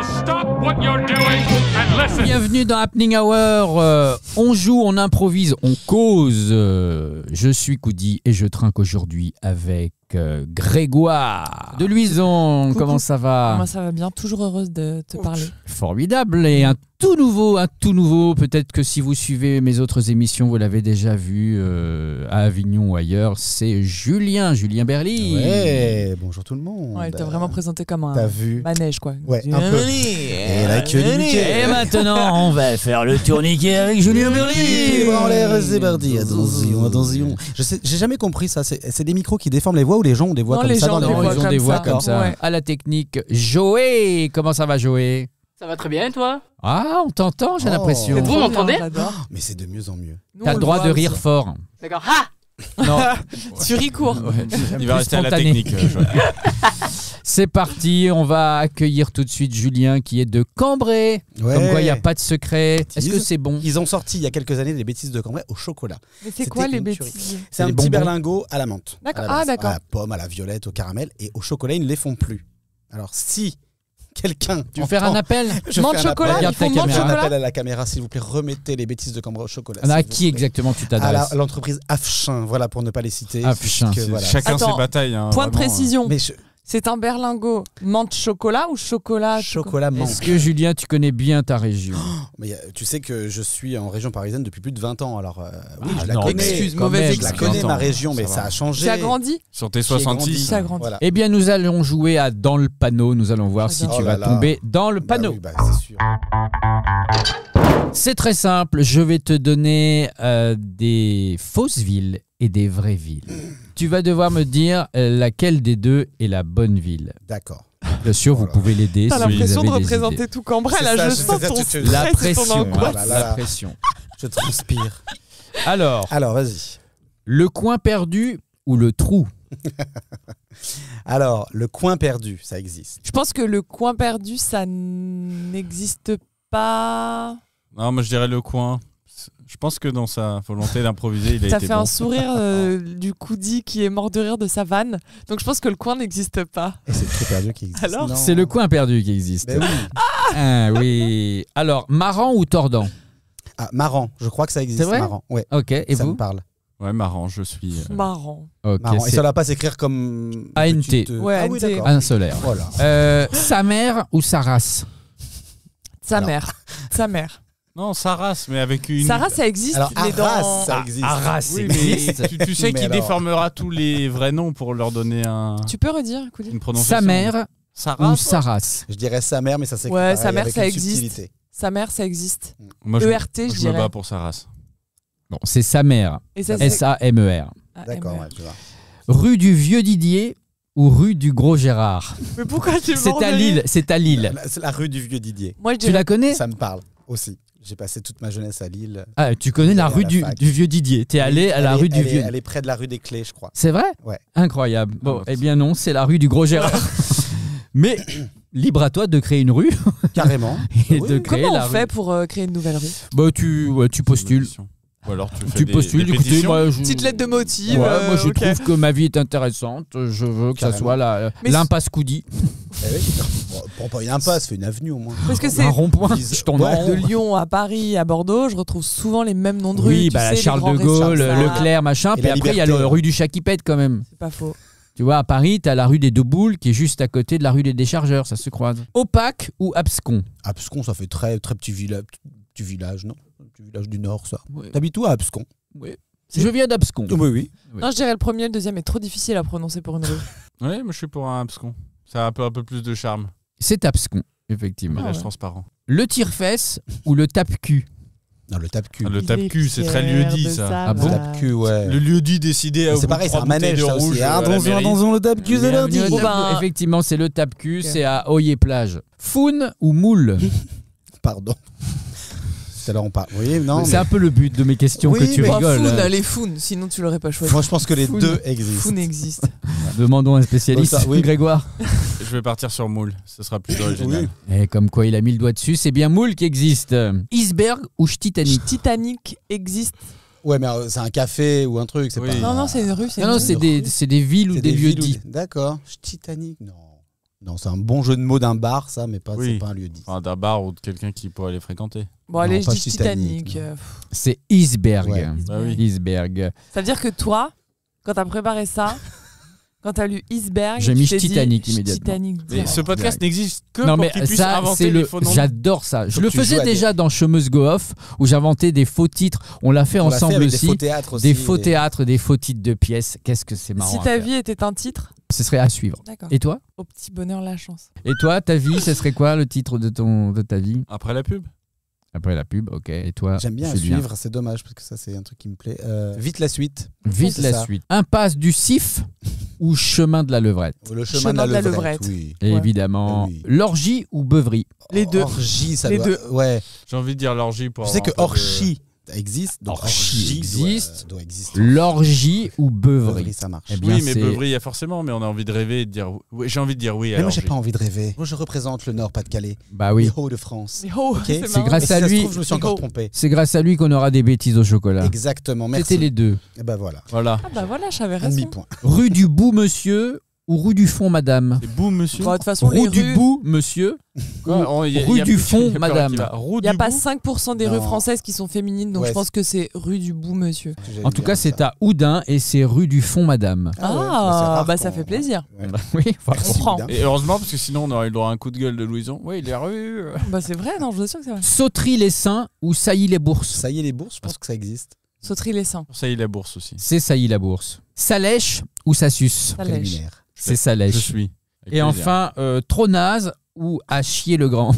stop what you're doing and listen. Bienvenue dans Happening Hour. On joue, on improvise, on cause. Je suis Coudi et je trinque aujourd'hui avec Grégoire de Luison. Coucou. Comment ça va? Moi ça va bien, toujours heureuse de te parler. Formidable. Et un tout nouveau. Peut-être que si vous suivez mes autres émissions, vous l'avez déjà vu à Avignon ou ailleurs. C'est Julien Berly. Ouais, bonjour tout le monde. Ouais, elle t'a vraiment présenté comme un T'as vu? manège quoi. Ouais, un peu. Et la queue du Mickey. Et maintenant, on va faire le tourniquet avec Julien Berly. Bon, allez, c'est parti. Attention. J'ai jamais compris ça. C'est des micros qui déforment les voix ou les gens ont des voix Non, comme les ça gens dans ont les des voix. voix Ils ont des voix comme comme ça. ça. Ouais. À la technique, Joé. Comment ça va, Joé? Ça va très bien et toi? Ah, on t'entend, j'ai Oh. l'impression. Vous m'entendez? J'adore. Mais c'est de mieux en mieux. Nous, T'as on le droit voit de aussi. rire fort. D'accord. Ha! Non, Tu ris court. Il va rester à la spontané. technique. C'est parti, on va accueillir tout de suite Julien qui est de Cambrai. Ouais. Comme quoi, il n'y a pas de secret. Est-ce que c'est bon? Ils ont sorti il y a quelques années des bêtises de Cambrai au chocolat. Mais c'est C'était quoi les une bêtises? C'est un les petit bonbons. berlingot à la menthe. D'accord. À la base. Ah, d'accord. À la pomme, à la violette, au caramel. Et au chocolat, ils ne les font plus. Alors si quelqu'un Tu veux faire un appel? Je Menthe fais un chocolat, appel. Regarde ils ta font menthe caméra. Un appel chocolat. à la caméra, s'il vous plaît, remettez les bêtises de Cambrai au chocolat. À s'il vous qui plaît. exactement tu À t'adresses? l'entreprise Afchin, voilà, pour ne pas les citer. Afchin. Que, voilà. Chacun Attends, ses batailles. Hein, Point de vraiment, précision. Mais C'est un berlingot menthe chocolat ou chocolat? chocolat menthe. Est-ce que Julien, tu connais bien ta région? Mais tu sais que je suis en région parisienne depuis plus de 20 ans, alors oui, Ah, je la non, connais. excuse, quand mauvaise même, Je la excuse. connais, 20 ma ans, région, mais ça ça va. a changé. Tu as grandi? Sur tes J'ai grandi. 66. Ça a grandi. Voilà. Eh bien, nous allons jouer à Dans le panneau. Nous allons voir si J'adore. tu Oh vas là là. tomber dans le Bah panneau. oui, bah, c'est sûr. C'est très simple. Je vais te donner des fausses villes et des vraies villes. Tu vas devoir me dire laquelle des deux est la bonne ville. D'accord. Bien sûr, vous Voilà. pouvez l'aider T'as si vous l'impression avez de des représenter idées. tout Cambrai. C'est Là, ça, je je sens sais, ton tu- stress La et ton pression, angoisse. Voilà, la là. pression. Je transpire. Alors, Alors, vas-y. le coin perdu ou le trou? Alors, le coin perdu, ça existe. Je pense que le coin perdu, ça n'existe pas. Non, moi je dirais le coin. Je pense que dans sa volonté d'improviser, il a Ça été fait bon. un sourire du Coudi qui est mort de rire de sa vanne. Donc je pense que le coin n'existe pas. Et c'est le trou perdu qui existe. Alors Non. C'est le coin perdu qui existe. Ben oui. Ah oui. Alors, marrant ou tordant? Ah, marrant, je crois que ça existe. C'est vrai marrant. Ouais, Ok, et ça vous? me parle. Ouais, marrant, je suis. Marrant. Ok, Marrant. Et c'est ça va pas s'écrire comme. ANT. petite, Ouais, Ah oui, ANT. d'accord. un solaire. Voilà. Sa mère ou sa race? Sa Alors. mère. Sa mère. Non, Saras, mais avec une. Sarah, ça existe, Alors, mais Arras, dans... ça existe. Arras, Oui, existe. mais tu sais Mais qu'il alors. déformera tous les vrais noms pour leur donner Tu peux redire, Coudi? une prononciation. Sa mère Saras. ou sa race? Je dirais sa mère, mais ça s'écrit Ouais, pareil, sa mère, avec ça une existe. subtilité. Sa mère, ça existe. Moi, je, ERT, je je me dirais. bats pour Saras. Bon, c'est sa mère. Et ça, c'est... S-A-M-E-R. Ah, D'accord, MR. ouais, tu vois. Rue du Vieux Didier ou rue du Gros Gérard? Mais pourquoi tu C'est à Lille. C'est à Lille. C'est la rue du Vieux Didier. Moi, je Tu dirais... la connais? Ça me parle aussi. J'ai passé toute ma jeunesse à Lille. Ah, tu connais la à rue la du fac. Vieux Didier. T'es allé à la Elle est- rue du elle est- Vieux. Elle est près de la rue des Clés, je crois. C'est vrai? Ouais. Incroyable. Bon, Ah, eh bien non, c'est la rue du Gros Gérard. Mais libre à toi de créer une rue Carrément. et Oui, de oui. créer Comment la on fait rue. pour créer une nouvelle rue? Bah, tu postules. Ou alors tu fais Tu des, postules. des Écoutez, pétitions. moi, je... Petite lettre de motif. Ouais, moi je ok. trouve que ma vie est intéressante. Je veux que ça Carrément. soit Mais l'impasse Coudi. Eh oui. Bon, prends pas une impasse, fais une avenue au moins. Parce que Un c'est rond-point. Dix- Je tourne en Ouais. rond. de Lyon à Paris, à Bordeaux, je retrouve souvent les mêmes noms de rue. Oui, tu bah, sais, les Charles grands de Gaulle, restos, ça. Leclerc, machin. Et Puis la après, il y a Liberté. la rue du chat qui pète quand même. C'est pas faux. Tu vois, à Paris, t'as la rue des Deux Boules qui est juste à côté de la rue des Déchargeurs. Ça se croise. Opaque ou abscon? Abscon, ça fait très, très petit village, non? Petit village du Nord, ça. Oui. T'habites où à Abscon? Je viens d'Abscon. Oui, oui. Oui. Non, je dirais le premier, le deuxième est trop difficile à prononcer pour une rue. Ouais, moi je suis pour un abscon. Ça a un peu plus de charme. C'est abscon, effectivement. Village ouais. transparent. Le tire-fesse ou le tape-cul? Non, le tape-cul. Ah, le Il tape-cul, est c'est très fier lieu-dit de ça. sa Ah bon? Le vanne. tape-cul, ouais. Le lieu-dit décidé à C'est pareil, c'est un manège, ça aussi. Attention, le tape-cul, c'est lundi. Bienvenue au Bon, tape- ben- Effectivement, c'est le tape-cul, Ok. c'est à Oyer-Plage. Foun ou moule? Pardon. Tout à l'heure, on parle. Oui, non. C'est un peu le but de mes questions Oui, que tu mais- rigoles. Foun, allez, Foun, sinon tu l'aurais pas choisi. Moi, je pense que les Foun. deux existent. Foun existe. Demandons à un spécialiste, Donc ça, oui. Grégoire. Je vais partir sur moule, ce sera plus original. Oui. Et comme quoi il a mis le doigt dessus, c'est bien moule qui existe. Iceberg ou Titanic? Titanic existe. Ouais, mais c'est un café ou un truc, c'est Oui. pas. Non, non, c'est une rue. Non, non, c'est des villes ou c'est des lieux villes ou dits. D'accord. Titanic, non. Non, c'est un bon jeu de mots d'un bar, ça, mais pas, Oui. c'est pas un lieu dit. Enfin, d'un bar ou de quelqu'un qui pourrait les fréquenter. Bon, allez, je pas dis Titanic. Titanic, C'est iceberg. Ouais. Bah oui. Iceberg. Ça veut dire que toi, quand t'as préparé ça, quand t'as lu Iceberg, J'ai tu mis t'es dit, Titanic immédiatement. Titanic. Mais direct. ce podcast n'existe que Non pour mais qu'ils puissent ça inventer c'est les le faux noms. j'adore ça. Je Faut le que tu joues faisais à des- déjà dans Chemeuse Go Off où j'inventais des faux titres. On l'a fait On l'a fait ensemble avec aussi. des faux théâtres aussi. Des faux théâtres, des faux titres de pièces. Qu'est-ce que c'est marrant. Si à ta faire. vie était un titre, Ce serait à suivre. d'accord. Et toi? Au petit bonheur, la chance. Et toi, ta vie, ce serait quoi le titre de ta vie? Après la pub. Après la pub, ok. Et toi? J'aime bien Julien? suivre, c'est dommage parce que ça c'est un truc qui me plaît. Vite la suite. Vite C'est la ça. suite. Impasse du Cif ou chemin de la levrette? Le Chemin de la levrette. Oui. Et Ouais. évidemment, Oui. l'orgie ou beuverie? Les deux. Orgie, ça Les doit... deux. Ouais. J'ai envie de dire l'orgie pour Je sais que avoir un peu de- orgie existe. Donc Orgie existe. doit exister. L'orgie ou beuverie? Beuverie, ça marche. Eh bien, Oui, mais c'est- Beuvry, il y a forcément, mais on a envie de rêver et de dire. Oui, j'ai envie de dire oui. Mais à moi j'ai l'orgie. pas envie de rêver. Moi je représente le Bah Nord-Pas-de-Calais. oui. Les Hauts-de-France. Mais oh, Ok. c'est C'est marrant. grâce Et si à ça se lui. trouve, je me suis encore trompé. C'est grâce à lui qu'on aura des bêtises au chocolat. Exactement, merci. C'était les deux. Et ben voilà. Voilà. Ah bah voilà, j'avais Un raison. demi-point. Rue du Bout, monsieur ou rue du Fond, madame? C'est boum, monsieur. Bon, de toute façon, les Rue du rues, Bout, monsieur. Quoi, on- y a- Rue y a du plus- Fond, y a plus rien madame. qui va. Rue il n'y a du pas Bout. 5% des rues Non. françaises qui sont féminines, donc Ouais, je pense que c'est rue du bout, monsieur. En tout cas, c'est à Oudin et c'est rue du Fond, madame. Ah, bah ça fait plaisir. Ouais. Oui, On prend. Oudin. Et heureusement, parce que sinon, on aurait eu le droit à un coup de gueule de Louison. Oui, les rues. Bah c'est vrai, non, je vous assure que c'est vrai. Sauterie-les-Saints ou Sailly-les-Bourses? Ça y est, les bourses, je pense que ça existe. Sauterie les seins. Ça y est, la bourse aussi. C'est Sailly-la-Bourse. Salèche ou Sassus? Ça lèche. Préliminaire. C'est Je Salèche. suis. Avec Et plaisir. enfin, trop naze ou à chier le grand?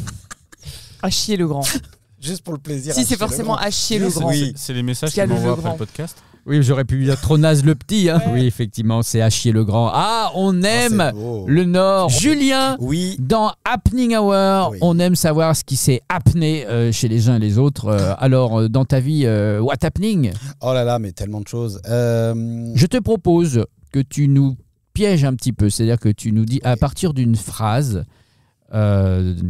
À chier le grand. Juste pour le plaisir. Si, à c'est chier le forcément grand. à chier le C'est- grand. Oui. C'est les messages Parce qu'il y a qu'ils le m'envoient jeu après le grand. podcast. Oui, j'aurais pu dire trop naze le petit. Hein. Oui, effectivement, c'est à chier le grand. Ah, on aime Oh, c'est beau. le Nord. Julien, Oui. dans Happening Hour, Oui. on aime savoir ce qui s'est happené chez les uns et les autres. Alors, dans ta vie, what happening? Oh là là, mais tellement de choses. Je te propose que tu nous pièges un petit peu. C'est-à-dire que tu nous dis, à partir d'une phrase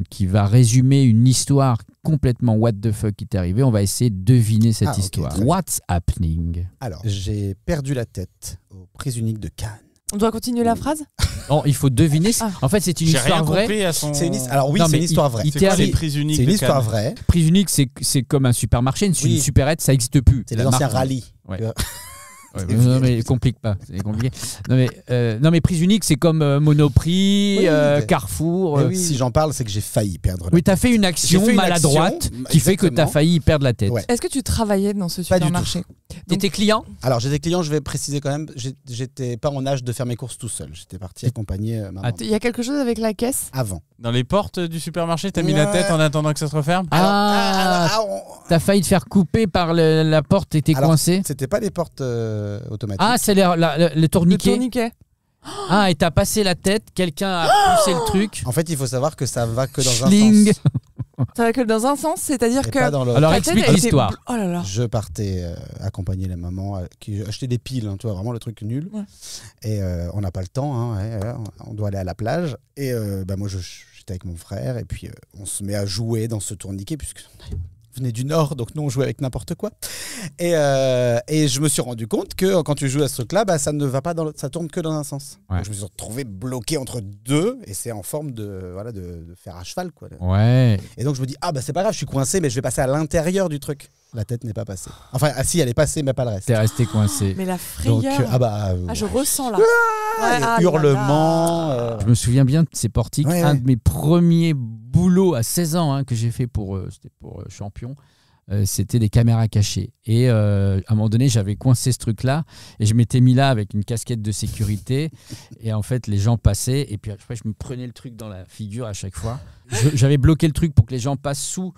qui va résumer une histoire complètement what the fuck qui t'est arrivé, on va essayer de deviner cette Ah, ok, histoire. très bien. What's happening? Alors, j'ai perdu la tête au prix unique de Cannes. On doit continuer la phrase? Oh, il faut deviner. Ah. En fait, c'est une J'ai rien histoire vraie. compris à son. C'est une Alors oui, Non, c'est mais une histoire il- vraie. il C'est t'est quoi les arrivé- prises uniques C'est une de histoire Cannes vraie. Prix unique, c'est comme un supermarché. Une Oui. supérette, ça n'existe plus. C'est La les anciens marque- rallyes. Ouais. Tu vois. Ouais, non, mais complique pas. C'est compliqué. Non, mais prix unique, c'est comme Monoprix, Oui, mais- Carrefour. Eh oui, si j'en parle, c'est que j'ai failli perdre la Oui, tête. t'as fait une action J'ai fait une maladroite action, qui fait que t'as exactement. failli perdre la tête. Ouais. Est-ce que tu travaillais dans ce Pas du tout. supermarché? T'étais client? Alors, j'étais client, je vais préciser quand même, j'étais pas en âge de faire mes courses tout seul. J'étais parti accompagner maman. Ah, Il y a quelque chose avec la caisse? Avant. Dans les portes du supermarché, t'as mis la tête en attendant que ça se referme T'as failli te faire couper par la porte, t'étais Alors, coincé? C'était pas les portes automatiques. Ah, c'est le Le tourniquet. tourniquet. Ah, et t'as passé la tête, quelqu'un a poussé le truc. En fait, il faut savoir que ça va que dans un Schling. sens. Ça va que dans un sens, c'est-à-dire Et que pas dans l'autre. Alors, ta tête explique a été l'histoire. Oh là là. Je partais accompagner la maman qui achetait des piles, hein, tu vois, vraiment le truc nul. Ouais. Et on n'a pas le temps, hein, on doit aller à la plage. Et moi, j'étais avec mon frère, et puis on se met à jouer dans ce tourniquet, puisque on venait du Nord, donc nous, on jouait avec n'importe quoi. Et je me suis rendu compte que quand tu joues à ce truc-là, ça ne va pas ça tourne que dans un sens. Ouais. Donc, je me suis retrouvé bloqué entre deux, et c'est en forme de fer à cheval, quoi. Ouais. Et donc je me dis, c'est pas grave, je suis coincé, mais je vais passer à l'intérieur du truc. La tête n'est pas passée. Enfin, si, elle est passée, mais pas le reste. T'es resté coincé. Mais la Donc, frayeur. Je ressens là. Ouais, les là hurlements. là. Je me souviens bien de ces portiques. Ouais, Un ouais. de mes premiers boulots à 16 ans que j'ai fait c'était pour Champion, c'était des caméras cachées. Et à un moment donné, j'avais coincé ce truc-là et je m'étais mis là avec une casquette de sécurité. Et en fait, les gens passaient et puis après, je me prenais le truc dans la figure à chaque fois. J'avais bloqué le truc pour que les gens passent sous.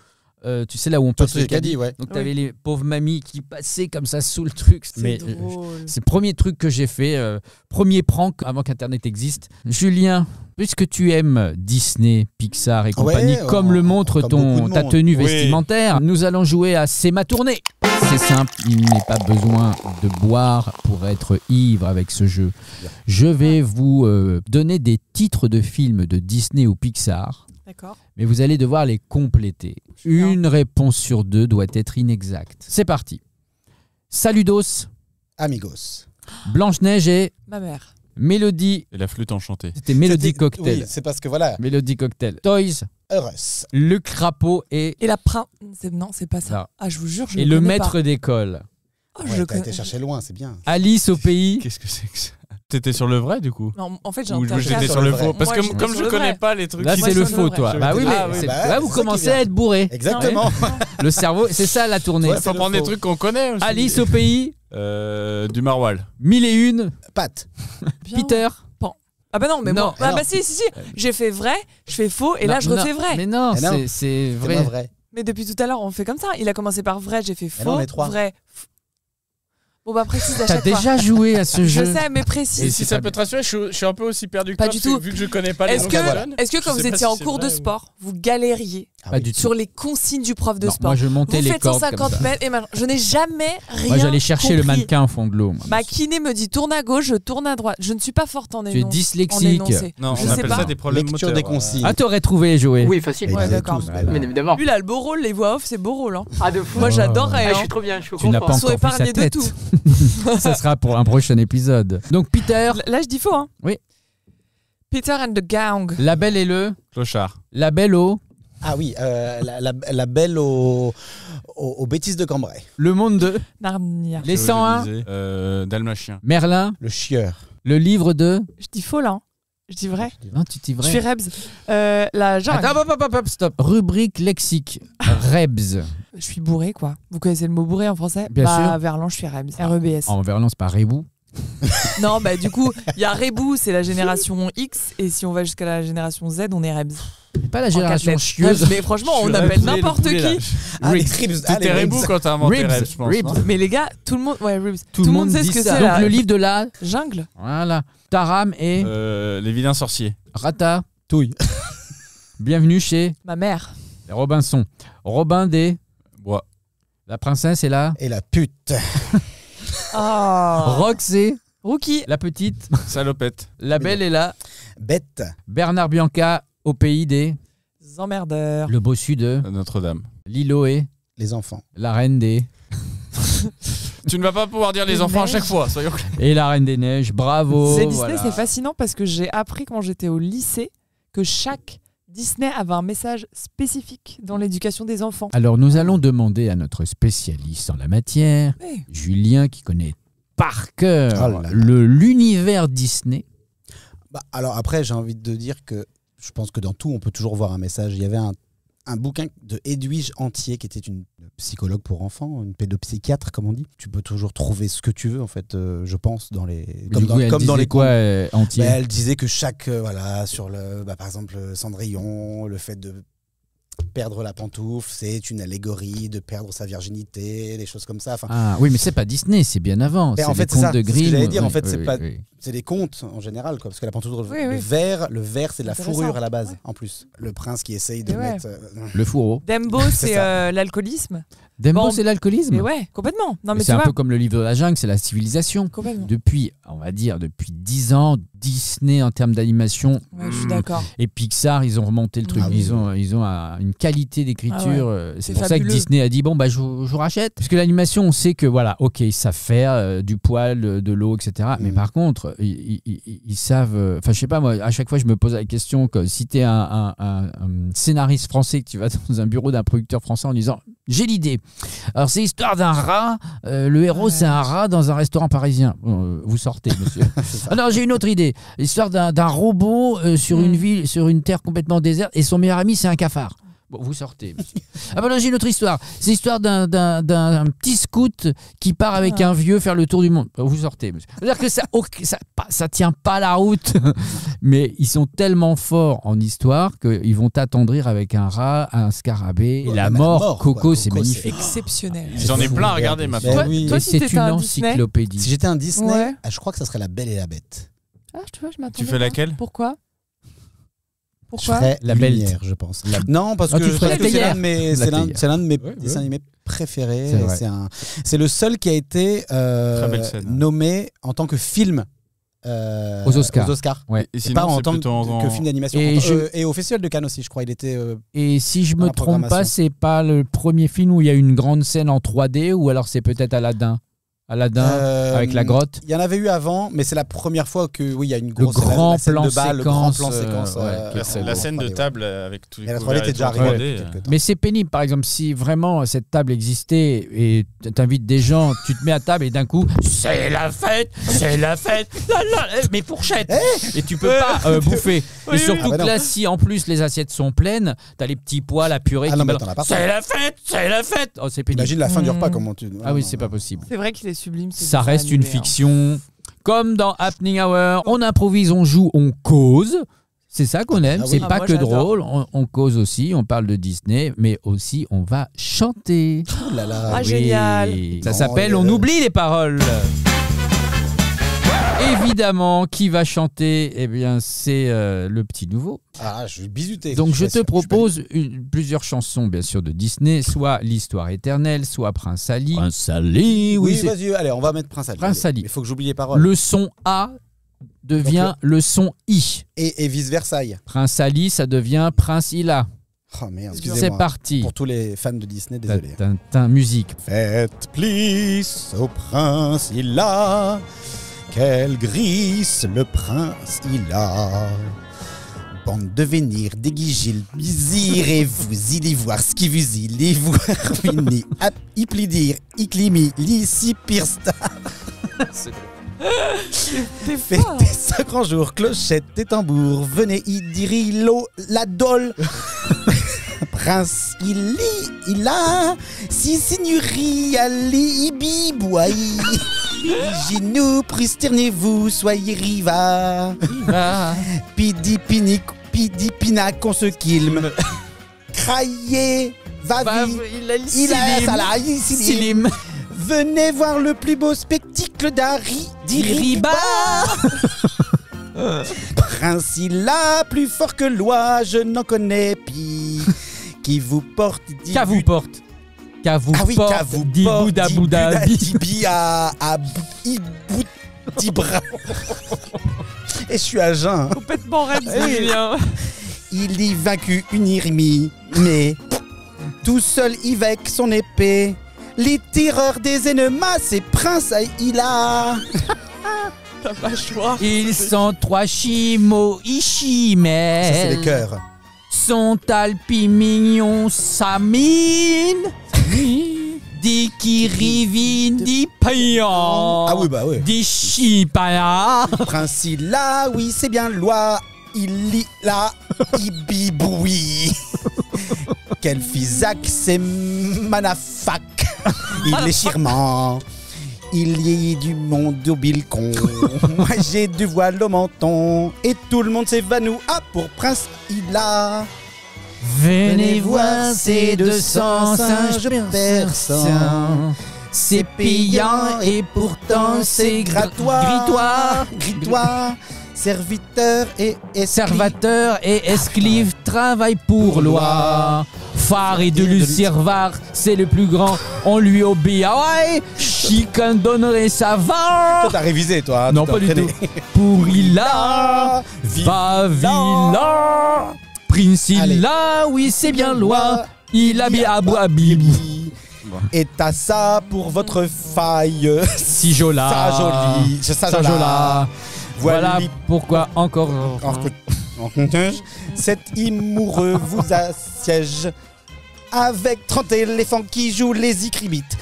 Tu sais là où on passe Sur le le caddie, caddie. ouais. Donc t'avais les pauvres mamies qui passaient comme ça sous le truc. C'est drôle. C'est le premier truc que j'ai fait, premier prank avant qu'Internet existe. Julien, puisque tu aimes Disney, Pixar et compagnie, comme le montre comme beaucoup de ta monde. tenue Oui. vestimentaire, nous allons jouer à C'est ma tournée. C'est simple, il n'est pas besoin de boire pour être ivre avec ce jeu. Je vais vous donner des titres de films de Disney ou Pixar, D'accord. mais vous allez devoir les compléter. Une réponse sur deux doit être inexacte. C'est parti. Saludos, Amigos. Blanche-Neige et Ma mère. Mélodie, Et la flûte enchantée. c'était Mélodie C'était- Cocktail. Oui, c'est parce que voilà, Mélodie Cocktail. Toys, Heureux. le crapaud et Et la Non, c'est pas ça. Non. Ah, je vous jure, je et le le connais maître pas. d'école. Oh, Ouais, je le t'as connais. été chercher loin, c'est bien. Alice au pays. Qu'est-ce que c'est que ça? T'étais sur le vrai du coup? Non, en fait, j'ai Ou un j'étais casque. sur le vrai. faux? Parce Moi, que j'étais comme sur je le connais vrai. pas les trucs. Là, qui c'est sont le sur faux, vrai. toi. Je Bah me oui, dis, mais ah oui, c'est- bah, là, c'est vous ça qui commencez vient. à être bourré. Exactement. Le cerveau, c'est ça la tournée. Ouais, Il faut le prendre des faux. trucs qu'on connaît aussi. Alice au pays, Du maroilles. 1001, Pat. Bien. Peter. Ah bah non, mais Non. moi. Ah Non. bah si. J'ai fait vrai, je fais faux, et Non, là, je refais vrai. Mais non, Mais non. c'est C'est vrai. pas vrai. Mais depuis tout à l'heure, on fait comme ça. Il a commencé par vrai, j'ai fait Mais faux, non, on est trois. vrai. Bon bah précise à T'as chaque fois. déjà joué à ce Je jeu. sais, mais Et précise. si ça peut te rassurer, je suis un peu aussi perdu que Pas toi, du parce que tout. vu que je connais pas les Est-ce noms que, des personnes, est-ce que je quand sais vous pas étiez si en c'est cours de vrai ou- sport, vous galériez Ah Pas oui. du tout. sur les consignes du prof de Non, sport? moi, je montais Vous les faites cordes comme 150 ça. mètres et machin. Je n'ai jamais rien Moi, j'allais chercher le compris. mannequin au fond de l'eau. moi. Ma kiné me dit tourne à gauche, je tourne à droite. Je ne suis pas forte en Tu es énonce. dyslexique. En énoncé. Non, Je on sais appelle pas. ça des problèmes Lecture moteurs. des consignes. Ah, t'aurais trouvé jouer. Oui, facile. Et Ouais, ils avaient d'accord. tous, Voilà. Bien évidemment. Lui, là, le beau rôle, les voix off, c'est beau rôle. Hein. Ah, de fou. Moi, Oh. j'adorerais. Ah, je hein. suis trop bien, je suis au Tu n'as confort. pas Sont encore fait sa épargnés de tête. tout. Ça sera pour un prochain épisode. Donc Peter, Là, je dis faux. Hein. Oui. Peter and the Gang. la belle et le, Clochard. la belle au, Ah oui, la belle aux bêtises de Cambrai. le monde de, Narnia. les 101, Dalmatien. Merlin, Le chieur. le livre de. Je dis faux là. Hein. Je dis vrai. Non, tu dis Je vrai. suis Rebs. La jungle. Attends, hop, stop. Rubrique lexique. Rebs. Je suis bourré quoi. Vous connaissez le mot bourré en français? Bien sûr. Ah. Verlan, je suis Rebs. R-E-B-S. En verlan, c'est pas Rebou. Non, bah du coup, il y a Rebou, c'est la génération X. Et si on va jusqu'à la génération Z, on est Rebs. C'est pas la En génération quatre chieuse. lettres. Mais franchement, on appelle n'importe qui. Ah, les Ribs. ribs. C'était Rebou quand t'as inventé Ribs. Reb, je pense. Ribs. non Mais les gars, tout le monde. Ouais, Rebs. Tout le monde sait dit ce que ça. c'est. Donc la le livre de la. jungle. Voilà. Taram et Les vilains sorciers. Rata. Touille. Bienvenue chez Ma mère. les Robinson. Robin des. Bois. La princesse est là. Et la pute. Oh. Rox et Rookie. la petite. Salopette. La belle est là. Bête. Bernard Bianca au pays des. Emmerdeur. Le bossu de. Notre-Dame. Lilo et Les enfants. la reine des. Tu ne vas pas pouvoir dire les Les enfants à neiges. chaque fois, soyons clairs. Et la reine des neiges. Bravo. C'est Disney, voilà. c'est fascinant parce que j'ai appris quand j'étais au lycée que chaque Disney avait un message spécifique dans l'éducation des enfants. Alors nous allons demander à notre spécialiste en la matière, Ouais. Julien, qui connaît par cœur Oh là là. l'univers Disney. Bah, alors après, j'ai envie de dire que je pense que dans tout, on peut toujours voir un message. Il y avait un bouquin de Edwige Antier, qui était une psychologue pour enfants, une pédopsychiatre, comme on dit. Tu peux toujours trouver ce que tu veux, en fait, je pense, dans les Du coup, elle comme dans disait les quoi contes. entier Mais elle disait que chaque, voilà, sur le, par exemple, Cendrillon, le fait de perdre la pantoufle, c'est une allégorie de perdre sa virginité, des choses comme ça. Enfin, Ah oui, mais c'est pas Disney, c'est bien avant. Mais C'est en les fait, c'est contes ça, de c'est ce que Grimm. j'allais dire, en Oui, fait, c'est oui, pas- oui. c'est des contes en général, quoi, parce que la pantoufle, Oui, oui. le verre, c'est de la Intéressant. fourrure à la base, Ouais. en plus. Le prince qui essaye de Et ouais. mettre. Le fourreau. Dembo, C'est c'est ça. l'alcoolisme. Dembo, Bon, c'est l'alcoolisme. Mais ouais, complètement. Non, mais C'est tu un vois, peu comme le livre de la jungle, c'est la civilisation. complètement. Depuis, on va dire, depuis 10 ans, Disney en termes d'animation Ouais, je suis d'accord. et Pixar, ils ont remonté le truc. Ah oui. Ils ont une qualité d'écriture. C'est C'est pour ça que fabuleux. Disney a dit bon bah je vous rachète. Parce que l'animation, on sait que voilà, ok, ils savent faire du poil, de l'eau, etc. Mais Mhm. par contre, ils savent. Enfin, je sais pas moi. À chaque fois, je me pose la question que si t'es un scénariste français, que tu vas dans un bureau d'un producteur français en disant j'ai l'idée. Alors c'est l'histoire d'un rat. Le héros Ouais. c'est un rat dans un restaurant parisien. Bon, vous sortez, monsieur. Alors j'ai une autre idée. L'histoire d'un robot sur une ville, sur une terre complètement déserte, et son meilleur ami c'est un cafard. Bon, vous sortez, monsieur. Ah ben là j'ai une autre histoire. C'est l'histoire d'un petit scout qui part avec un vieux faire le tour du monde. Bon, vous sortez, monsieur. C'est-à-dire que ça tient pas la route. Mais ils sont tellement forts en histoire qu'ils vont t'attendrir avec un rat, un scarabée, et Ouais, la mais mort. quoi. Coco, c'est Coco, magnifique. Exceptionnel. J'en ai plein à regarder Ben maintenant. oui. Toi, Et si c'est t'étais une un Disney- encyclopédie. Si j'étais un Disney, Ouais. je crois que ça serait La Belle et la Bête. Ah, tu vois, je m'attendais. Tu fais pas. laquelle? Pourquoi Je Pourquoi ferais La Belle. Lumière, je pense. La- Non, parce Ah, que tu ferais parce la que c'est théière. l'un de mes, La c'est l'un- théière. c'est l'un de mes Ouais, dessins ouais. animés préférés. C'est vrai. C'est le seul qui a été Très belle scène. nommé en tant que film Aux Oscars. Ouais. Et Et pas en tant que film d'animation. Et Et au Festival de Cannes aussi, je crois. Il était. Et si je Dans me la trompe pas, programmation. c'est pas le premier film où il y a une grande scène en 3D ou alors c'est peut-être Aladdin. Aladdin avec la grotte. Il y en avait eu avant, mais c'est la première fois que il y a une Le grosse grand la scène plan de bal, le grand plan séquence, séquence. ouais, La scène de table avec tous les Et la couverts 3D et était déjà tout, arrivée 3D, depuis quelques temps. Mais c'est pénible, par exemple, si vraiment cette table existait et t'invites des gens, tu te mets à table et d'un coup, c'est la fête, mes fourchettes, et tu peux pas bouffer. Et surtout Ah bah que non. là, si en plus les assiettes sont pleines, t'as les petits pois, la purée Ah qui non, mais balancent. t'en as pas C'est la fête. Oh, c'est pénible. Imagine la fin du repas, comment tu. Ah oui, c'est pas possible. C'est vrai qu'il est sublime. ce Ça dessin reste une animé, hein. fiction. Comme dans Happening Hour, on improvise, on joue, on cause. C'est ça qu'on aime. Ah oui. C'est Ah, pas moi, que j'adore. drôle. On cause aussi. On parle de Disney, mais aussi on va chanter. Oh là là. Ah, génial. Ça Non, s'appelle On oublie les paroles. Évidemment, qui va chanter? Eh bien, c'est le petit nouveau. Ah, je suis bisuté. Donc, je te suis propose plusieurs chansons, bien sûr, de Disney, soit l'Histoire éternelle, soit Prince Ali. Prince Ali, Oui, c'est- vas-y, allez, on va mettre Prince Ali. Prince Allez. Ali. Il faut que j'oublie les paroles. Le son A devient le son I. Et vice versa. Prince Ali, ça devient Prince Ila. Oh merde, C'est excusez-moi. parti. Pour tous les fans de Disney, désolé. Tintin, musique. Faites plis au prince, il a. Quelle grisse le prince, il a. Bande de venir, déguigil, bisirez-vous, y voir ce qui vous y voir fini, iplidir, iclimi, l'ici pirsta. T'es Faites fort. des 5 grands jours, clochette et tambour, venez y dire l'eau, la dole. Prince, il a, si signori, ali, bibouaï. Genoux, prosternez-vous, soyez riva. Pidi pina, qu'on se quilme. Craillez, va-vi. Il a ça là, Silim. Venez voir le plus beau spectacle d'Iriba. Prince, il a plus fort que loi, je n'en connais pi. Qui vous porte, Qu'à vous porte. Qu'à vous Ah oui, porte. qu'à vous Dit porte, Bouddha dit Bouddha. Bouddha, dit- dit bi à Iboutibra. Et je suis à jeun. Hein. Complètement raide, c'est bien. Il y vaincu une irmie, mais tout seul avec son épée. Les tireurs des ennemis, c'est Prince Aïla. T'as pas le choix. Ils sont trois chimo ishimel. Ça, c'est les cœurs. Sont alpi mignon samine. Di kirivin di payan. Ah oui, bah oui. Di chipaya. Prince Ila, oui, c'est bien loi. Il y la ibiboui. Quel physac, c'est manafak. Il est charmant. Il y a du monde au bilcon. Moi j'ai du voile au menton. Et tout le monde s'évanouit. Ah, pour Prince Ila. Venez voir ces 200 singes persans. C'est payant et pourtant c'est Grattoir. Gritoir. Serviteur et Servateur et esclave travaillent pour loi. Phare et de Lucirvar, c'est le plus grand, on lui obéit. Ah ouais, chacun donnerait sa Toi var. t'as révisé toi. Non, tu pas t'es du tout. entraîné. Pour Ila, va Villa. Prince Ila, oui, c'est bien loi. Il a bien Abou Habib. Et t'as ça pour votre faille. Si jola. Ça joli. Ça Jola. Voilà Voilà. pourquoi encore. En comptage, cet immoreux vous assiège avec 30 éléphants qui jouent les icribites.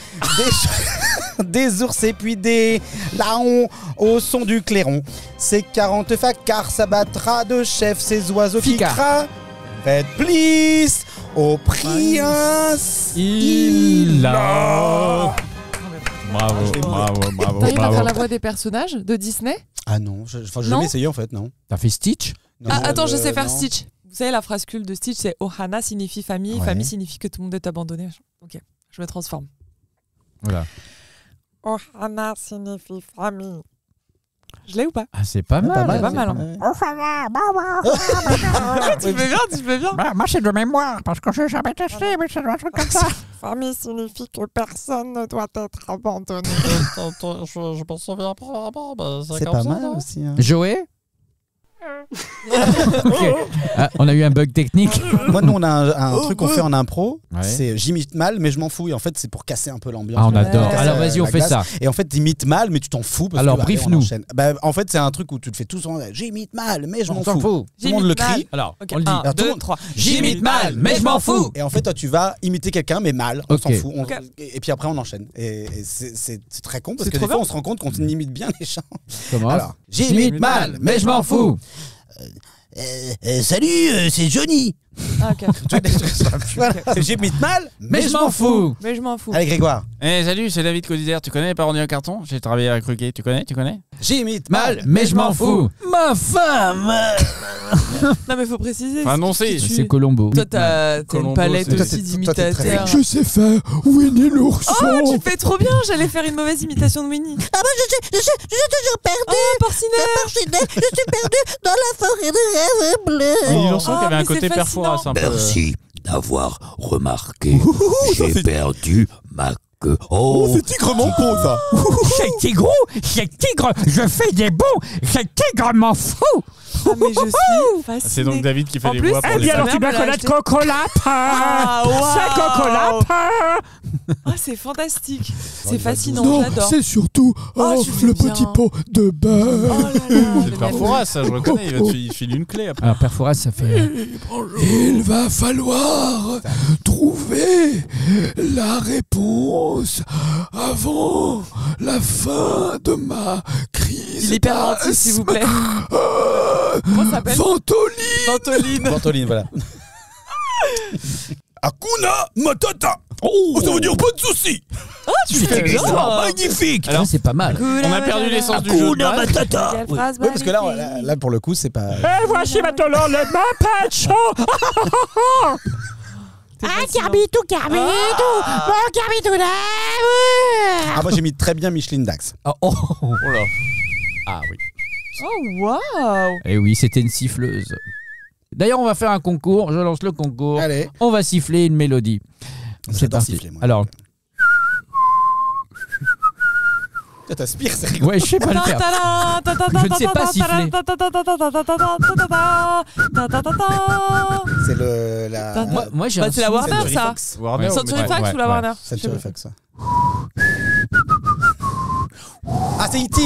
Des ours et puis des laons au son du clairon. Ces 40 facards s'abattra de chef, ces oiseaux Ficard. qui crient. Faites plis au prince. Il a. Bravo, bravo, bravo, T'arrives à faire bravo. la voix des personnages de Disney? Ah non, j'ai Non. jamais essayé en fait, non. T'as fait Stitch? Non, Ah, attends, je sais faire non. Stitch. Vous savez, la phrase culte de Stitch, c'est Ohana signifie famille, Ouais. famille signifie que tout le monde est abandonné. Ok, je me transforme. Voilà. Ohana signifie famille. Je l'ai ou pas? Ah, c'est pas mal. mal, pas mal, hein. Tu fais bien, tu fais bien. Moi, c'est de mémoire, parce que j'ai jamais testé, mais c'est un truc comme ça. Famille signifie que personne ne doit être abandonné. Je me souviens pas. C'est pas mal aussi. Hein. Joey? Ah, on a eu un bug technique. Moi, nous, on a un truc qu'on fait en impro. Ouais. C'est j'imite mal, mais je m'en fous. Et en fait, c'est pour casser un peu l'ambiance. Ah, on adore. Casser Alors vas-y, on la fait glace. ça. Et en fait, t'imites mal, mais tu t'en fous. Parce Alors, que, allez, brief-nous. on enchaîne. En fait, c'est un truc où tu te fais tous en j'imite mal, mais je m'en On s'en fous. fout. Tout le monde le J'imite mal. crie. Alors, Ok, on le dit. 1, Alors, tout le 2, monde- 3. J'imite mal, mais je m'en fous. Et en fait, toi, tu vas imiter quelqu'un, mais mal. On Ok. s'en fout. Ok. Et puis après, on enchaîne. Et c'est très con parce C'est que trop des fois, bien. on se rend compte qu'on imite bien les gens. Comment Alors, J'imite mal, mais je m'en fous. Salut, c'est Johnny. Ah, ok. Voilà, j'imite mal, Mais je m'en fous. Mais je m'en fous. Allez, Grégoire. Salut, c'est David Codizer. Tu connais les parodies en carton? J'ai travaillé avec Ruquier. Tu connais? J'imite Mal, mais je m'en fous. Ma femme. Non, mais faut préciser. Enfin, annoncé. qui tu C'est es. Colombo. Toi, t'as une Colombo, palette c'est- aussi toi, t'es très d'imitateurs. fort. sais faire Winnie l'ourson. Oh, tu fais trop bien. J'allais faire une mauvaise imitation de Winnie. Ah bah je suis toujours perdu, Oh, Porcinet. Porcinet, je suis perdu dans la forêt de rêve bleu. Winnie l'ourson qui avait mais un côté c'est perforas un peu. Merci d'avoir remarqué. J'ai perdu ma queue. Oh, c'est tigrement con, ça. C'est tigre, je fais des bons, c'est tigre m'en fout. Ah, mais je suis fascinée. C'est donc David qui fait En les plus, voix eh pour les bien, femmes. alors, tu dois connaître Coco Lapin. Ah, C'est Coco waouh. Lapin. Ah, c'est fantastique. C'est fascinant, Non, j'adore. c'est surtout Oh, tu fais le bien. petit pot de Oh beurre. là là. C'est le perforas, ça, je reconnais. Il file une clé après. Alors Perforas, ça fait. Il va falloir trouver la réponse avant la fin de ma crise. Il est hyper gentil, s'il vous plaît. Comment ça s'appelle? Ventoline. Ventoline, voilà. Hakuna Matata. Oh, ça veut dire pas de soucis. Tu fais bien. Magnifique. Alors, c'est pas mal. on a perdu l'essence du jeu de Hakuna base. Matata. Quelle phrase Oui, parce que là, magnifique. là, pour le coup, c'est pas. Et voici maintenant le Mapacho. C'est Ah, fascinant. Carbitou, mon Carbitou là. Ah, moi, j'imite très bien Micheline Dax. Oh, oh. Oh là. Ah oui. Oh, waouh. Et oui, c'était une siffleuse. D'ailleurs, on va faire un concours. Je lance le concours. Allez. On va siffler une mélodie. C'est J'adore parti. siffler, moi. Alors, T'aspires, c'est rigolo. ouais, je sais pas le faire. Je ne sais pas siffler. C'est le. La... Moi, j'ai Bah, un c'est la son- Warner, Century ça. Fox. Warner, Century mais- Fox ouais, ou la ouais. Warner? Century Fox, ça. Ah, c'est E.T.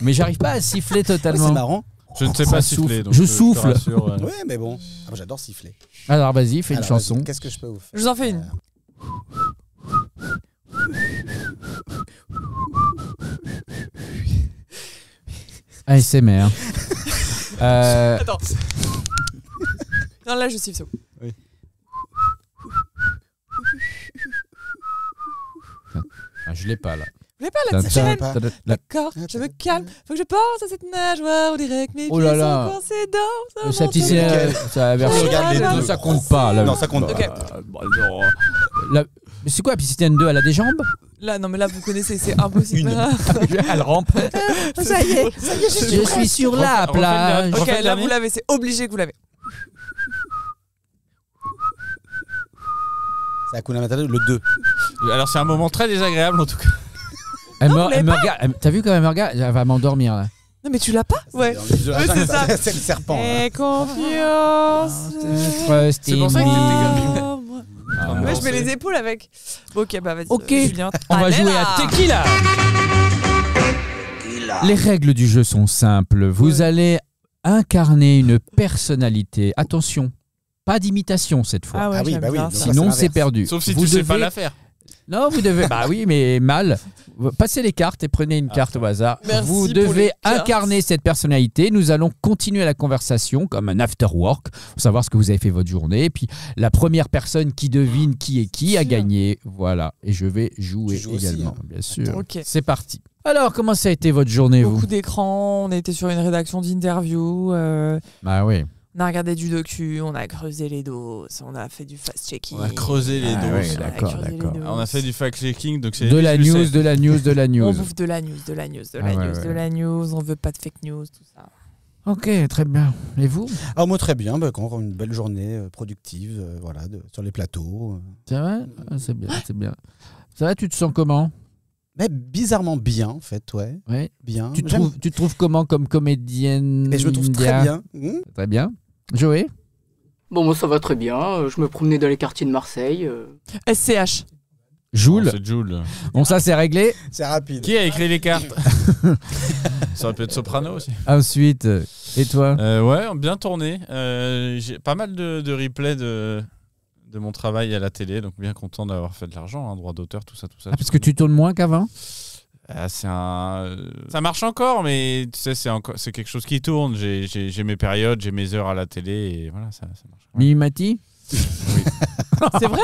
Mais j'arrive pas à siffler Ouais, totalement. c'est marrant. Je ne sais Ça pas souffle. siffler. donc Je te souffle. rassure, Ouais, mais bon. Ah, moi, j'adore siffler. Alors, vas-y, fais une Alors, chanson. vas-y, qu'est-ce que je peux vous faire? Je vous en fais une. ASMR. Attends. Non, là, je siffle, c'est bon. Ah, je l'ai pas là. Vous voulez pas la petite sirène? pas. D'accord, je me calme. Faut que je pense à cette nageoire. On dirait que mes Oh pieds là sont là. coincés dans Sa petite Lequel c'est la version. Regarde les Non, deux. ça compte pas. Là. Non, ça compte Ok. pas. Mais c'est quoi, Piscine 2, elle a des jambes? Là, non, mais là, vous connaissez, c'est impossible. Elle rampe. Ça y est. Je suis sur la Refais le plage. dernier. Ok, Refais le là, dernier. vous l'avez, c'est obligé que vous l'avez. C'est Hakuna Matata, le 2. Alors, c'est un moment très désagréable en tout cas. Elle Non, me, vous elle l'avez me pas regarde. T'as vu quand elle me regarde? Elle va m'endormir là. Non, mais tu l'as pas? Ouais. c'est ça. C'est le serpent. hein. Et confiance. C'est pour ça que t'étais Oh, moi. Ouais, je mets les épaules avec. Bon, ok, bah vas-y. Ok. Julien. On va Allez, jouer là. à Tequila. Les règles du jeu sont simples. Vous allez incarner une personnalité. Attention, pas d'imitation cette fois. Ah ouais, Ah oui, j'aime bah oui, bien non, ça. Sinon, c'est c'est l'inverse. perdu. Sauf si Vous tu sais pas devez- la faire. Non, vous devez. Bah oui, mais mal. Passez les cartes et prenez une carte au hasard. Merci Vous pour devez les cartes. incarner cette personnalité. Nous allons continuer la conversation comme un after work pour savoir ce que vous avez fait votre journée. Et puis la première personne qui devine qui est qui a gagné. Voilà. Et je vais jouer Tu joues aussi, également, hein. bien sûr. Ok. C'est parti. Alors, comment ça a été votre journée, vous? Beaucoup d'écrans, on a été sur une rédaction d'interview, Bah oui. on a regardé du docu, on a creusé les doses, on a fait du fast-checking. On a creusé les Ah doses. ouais, On a d'accord, creusé les d'accord. doses. On a fait du fact-checking, donc c'est De la Élise news, Lucet. de la news, de la On news. bouffe de la news, de la news, de la Ah ouais, news, ouais. de la news, on veut pas de fake news, tout ça. Ok, très bien. Et vous? Ah, moi, très bien. Bah, encore une belle journée productive voilà, sur les plateaux. C'est vrai? Ah, c'est bien, c'est bien. Ça va, tu te sens comment? Mais bizarrement bien, en fait, ouais. Ouais. Bien. Tu te trouves comment comme comédienne? Mais je me trouve très bien. Très bien. Joey? Bon, moi ça va très bien. Je me promenais dans les quartiers de Marseille. SCH. Joule. C'est Joule. Bon, ça c'est réglé. C'est rapide. Qui a écrit les cartes? Ça aurait pu être Soprano aussi. Ensuite, et toi? Ouais, bien tourné. J'ai pas mal de replays de mon travail à la télé, donc bien content d'avoir fait de l'argent, hein, droit d'auteur, tout ça. Ah, parce que tu tournes moins qu'avant? Ça marche encore, mais tu sais, c'est quelque chose qui tourne. J'ai mes périodes, j'ai mes heures à la télé, et voilà, ça marche. Ouais. Mimimati? C'est vrai?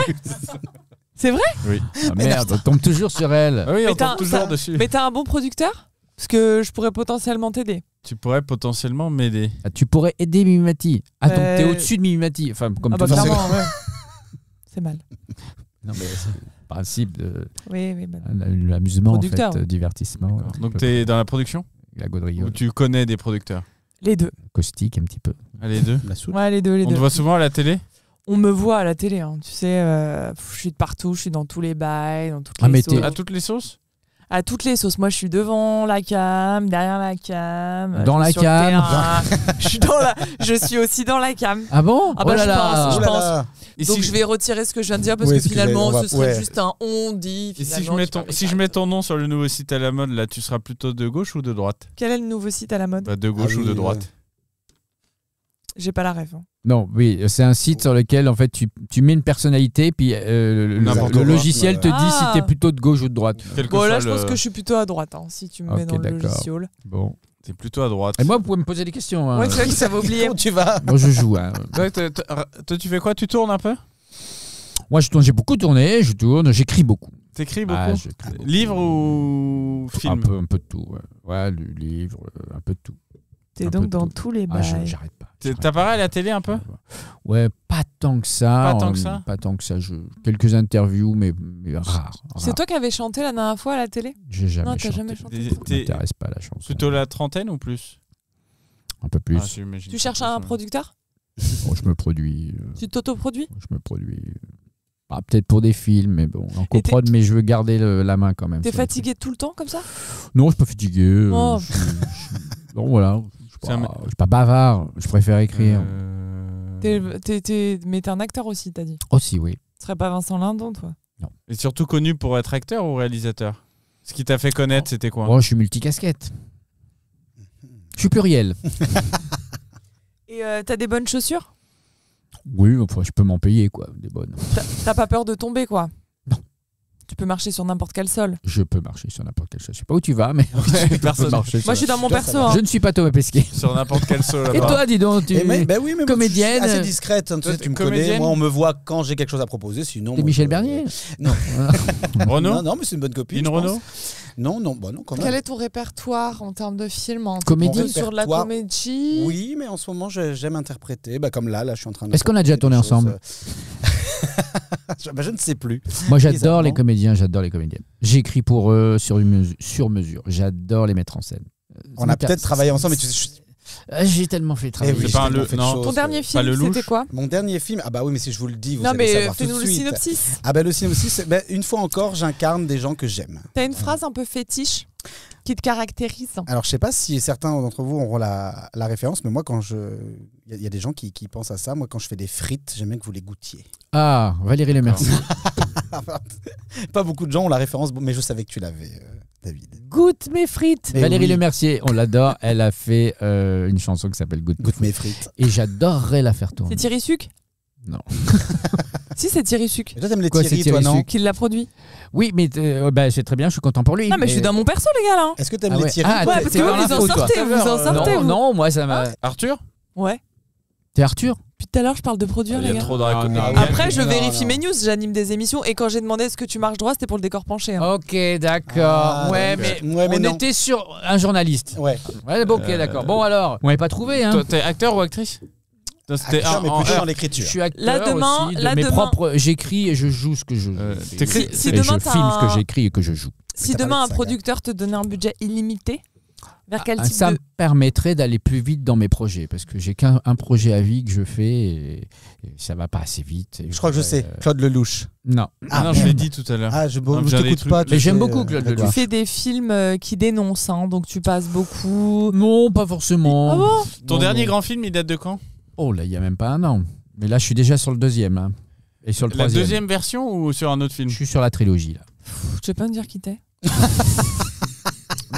C'est vrai? Oui. Ah, merde, on tombe toujours sur elle. Ah oui, Mais on tombe toujours dessus. Mais t'as un bon producteur? Parce que je pourrais potentiellement t'aider. Tu pourrais potentiellement m'aider. Ah, tu pourrais aider Mimimati. Ah, donc t'es Euh, au-dessus de Mimimati. Enfin, comme Ah bah tout le monde. clairement, ouais. C'est mal. Non, mais c'est le principe de Oui, bah. l'amusement, en Producteur. fait, divertissement. Donc t'es dans la production? La Ou gaudriole. tu connais des producteurs? Les deux. Caustique, un petit peu. Ah, les deux? La soupe. Ouais, les deux. On te voit souvent à la télé? On me voit à la télé, hein. Tu sais, je suis de partout, je suis dans tous les bails, dans toutes Ah, les mais sauces. À toutes les sauces? À toutes les sauces. Moi, je suis devant la cam, derrière la cam. Dans je la suis sur le cam. terrain. je suis aussi dans la cam. Ah bon? Ah bah, oh là je là. pense, Oh je là pense. là. Et Donc si je vais retirer ce que je viens de dire parce Oui, que ce que finalement, j'allais- ce serait ouais. juste un on dit. Et si je finalement, mets tu ton, peux si je mets ton nom sur le nouveau site à la mode, là, tu seras plutôt de gauche ou de droite? Quel est le nouveau site à la mode? Bah, de gauche Ah ou de oui, droite? J'ai pas la rêve. Hein. Non, oui, c'est un site sur lequel en fait tu mets une personnalité, puis le N'importe le quoi. logiciel te dit Ah. si t'es plutôt de gauche ou de droite. Quel que Bon, soit là, je le- pense que je suis plutôt à droite, hein, si tu me mets Ok, dans le d'accord. logiciel. Bon. T'es plutôt à droite. Et moi, vous pouvez me poser des questions. Hein. Ouais, c'est vrai que ça va oublier. Comment tu vas? Moi, je joue. Hein. Ouais, toi, tu fais quoi? Tu tournes un peu? Moi, je tourne, j'ai beaucoup tourné, je tourne, j'écris beaucoup. T'écris beaucoup? Ah, j'écris beaucoup. Livre ou film? Un peu de tout. Ouais, le livre, un peu de tout. T'es Un donc peu de dans tout. tous les Ah, bails. j'arrête pas. T'apparais à la télé un peu? Ouais, pas tant que ça. Pas tant que ça? Pas tant que ça. Quelques interviews, mais rares. C'est toi qui avais chanté la dernière fois à la télé? J'ai jamais Non, t'as chanté. jamais chanté. Ça m'intéresse pas la chanson. Plutôt la trentaine ou plus? Un peu plus. Ah, j'imagine Tu que cherches plus, un ouais. producteur? Bon, je me produis. Tu t'autoproduis? Je me produis. Ah, peut-être pour des films, mais bon, en coprod, mais je veux garder la main quand même. T'es sur les fatigué tout le temps comme ça? trucs. Non, je suis pas fatigué. Oh. Non, voilà. C'est un- Je suis pas bavard. Je préfère écrire. Mais t'es un acteur aussi, t'as dit. Aussi, oui. Tu serais pas Vincent Lindon, toi? Et surtout connu pour être acteur ou réalisateur? Ce qui t'a fait connaître, c'était quoi? Bon, je suis multicasquette. Je suis pluriel. Et t'as des bonnes chaussures? Oui, enfin, je peux m'en payer, quoi. Des bonnes. T'as pas peur de tomber, quoi? Non. Tu peux marcher sur n'importe quel sol. Je peux marcher sur n'importe quelle chose. Je sais pas où tu vas, mais Personne. peux marcher Moi, je suis dans mon perso. Hein. Je ne suis pas Thomas Pesquet. Sur n'importe quel saut Et là-bas. toi, dis donc, tu Ben oui, mais comédienne. moi, je suis assez discrète. Hein, tu Toi, sais, tu me t'es connais. comédienne? Moi, on me voit quand j'ai quelque chose à proposer. Sinon, T'es moi, Michel je- Bernier? Non. Renaud? Non, non, mais c'est une bonne copine. Une je pense. Renaud? Non, non, bah non, quand même. Quel est ton répertoire en termes de films? Comédie. Plutôt sur de la répertoire, comédie? Oui, mais en ce moment, j'aime interpréter. Bah, comme là, je suis en train de. Est-ce qu'on a déjà tourné ensemble? Je ne sais plus. Moi, j'adore les Bizarrement. comédiens, j'adore les comédiennes. J'écris pour eux sur mesure. J'adore les mettre en scène. On a peut-être travaillé ensemble, mais tu sais, J'ai tellement fait travailler. oui, C'est pas un tellement le- fait de non. choses. Ton dernier Pas le film, louche. c'était quoi? Mon dernier film, ah bah oui, mais si je vous le dis, vous Non, allez mais savoir tout de fais-nous le suite. synopsis. Ah bah le synopsis, une fois encore, j'incarne des gens que j'aime. T'as une phrase un peu fétiche qui te caractérise? Alors je sais pas si certains d'entre vous auront la référence, mais moi quand il y a des gens qui pensent à ça. Moi quand je fais des frites, j'aime bien que vous les goûtiez. Ah, Valérie Lemercier. Pas beaucoup de gens ont la référence, mais je savais que tu l'avais, David. Goûte mes frites. Mais Valérie oui. Lemercier, on l'adore. Elle a fait une chanson qui s'appelle Goûte mes Goûte frites. mes frites. Et j'adorerais la faire tourner. C'est Thierry Suc? Non. Si, c'est Thierry Suc Et toi t'aimes les Quoi, Thierry, c'est toi Thierry non Suc qui l'a produit. Oui, mais bah, c'est très bien, je suis content pour lui. Non, mais je suis dans mon perso, les gars, là. Est-ce que t'aimes Ah les ouais. Thierry Ah, toi Ouais, t'es parce t'es que dans vous en l'info, toi. sortez, vous en sortez, Non, vous. non, moi ça m'a. Arthur? Ouais. T'es Arthur? Depuis tout à l'heure, je parle de produire, Il y les a gars. trop de raconter. non, Après, je Non, vérifie non. mes news, j'anime des émissions, et quand j'ai demandé est-ce que tu marches droit, c'était pour le décor penché. Hein. Ok, d'accord. Ah, ouais, d'accord. mais Ouais, mais on non. était sur un journaliste. Ouais. Ouais, bon, ok, d'accord. Bon, alors, on n'avait pas trouvé, hein. Toi, t'es acteur ou actrice? Toi, c'était Acteur, mais en plutôt heure. dans l'écriture. Je suis acteur Là, demain- aussi, de là, mes demain- propres. J'écris et je joue ce que je. t'écris- Si et demain, je t'as filme ce un- que j'écris et que je joue. Si t'as demain parlé un de ça, producteur te donnait un budget illimité, Vers quel type Ça de... me permettrait d'aller plus vite dans mes projets parce que j'ai qu'un projet à vie que je fais et ça va pas assez vite. Je crois que je sais, Claude Lelouch. Non. non, je l'ai dit tout à l'heure. Ah, je Non, ne j'ai des t'écoute trucs. pas. Mais j'aime beaucoup Claude Tu Lelouch. fais des films qui dénoncent, hein, donc tu passes beaucoup... Non, pas forcément. Ah bon? Ton Non, dernier non. grand film, il date de quand? Oh là, il y a même pas un an. Mais là, je suis déjà sur le deuxième. Hein. Et sur le La troisième. deuxième version ou sur un autre film? Je suis sur la trilogie là. Tu veux pas me dire qui t'es?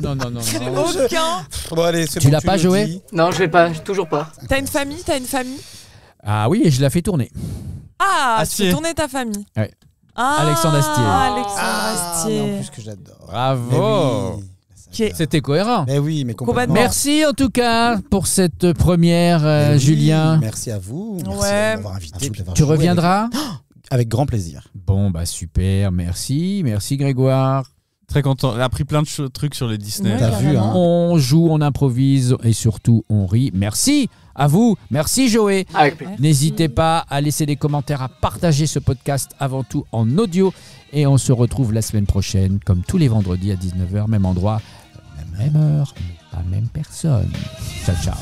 Non. Aucun. Bon, allez, c'est Tu bon, l'as pas le joué dis. Non, je vais pas, toujours pas. T'as une famille? Ah oui, et je la fais tourner. Ah, tu Astier. fais tourner ta famille. Ouais. Ah, Alexandre Astier. Alexandre Ah, Astier. mais en plus que j'adore. Bravo. Mais oui. Qui est- C'était cohérent. Mais oui, mais complètement. Merci en tout cas pour cette première, Mais oui, Julien. Merci à vous. Merci Ouais. de m'avoir invité. puis d'avoir Tu joué reviendras avec grand plaisir. Bon, bah super, merci Grégoire. Très content. Elle a appris plein de trucs sur les Disney. Ouais, T'as vu, carrément. hein. On joue, on improvise et surtout on rit. Merci à vous, merci Joé. Avec plaisir. Merci. N'hésitez pas à laisser des commentaires, à partager ce podcast avant tout en audio. Et on se retrouve la semaine prochaine, comme tous les vendredis à 19h, même endroit, même heure, mais pas même personne. Ciao, ciao.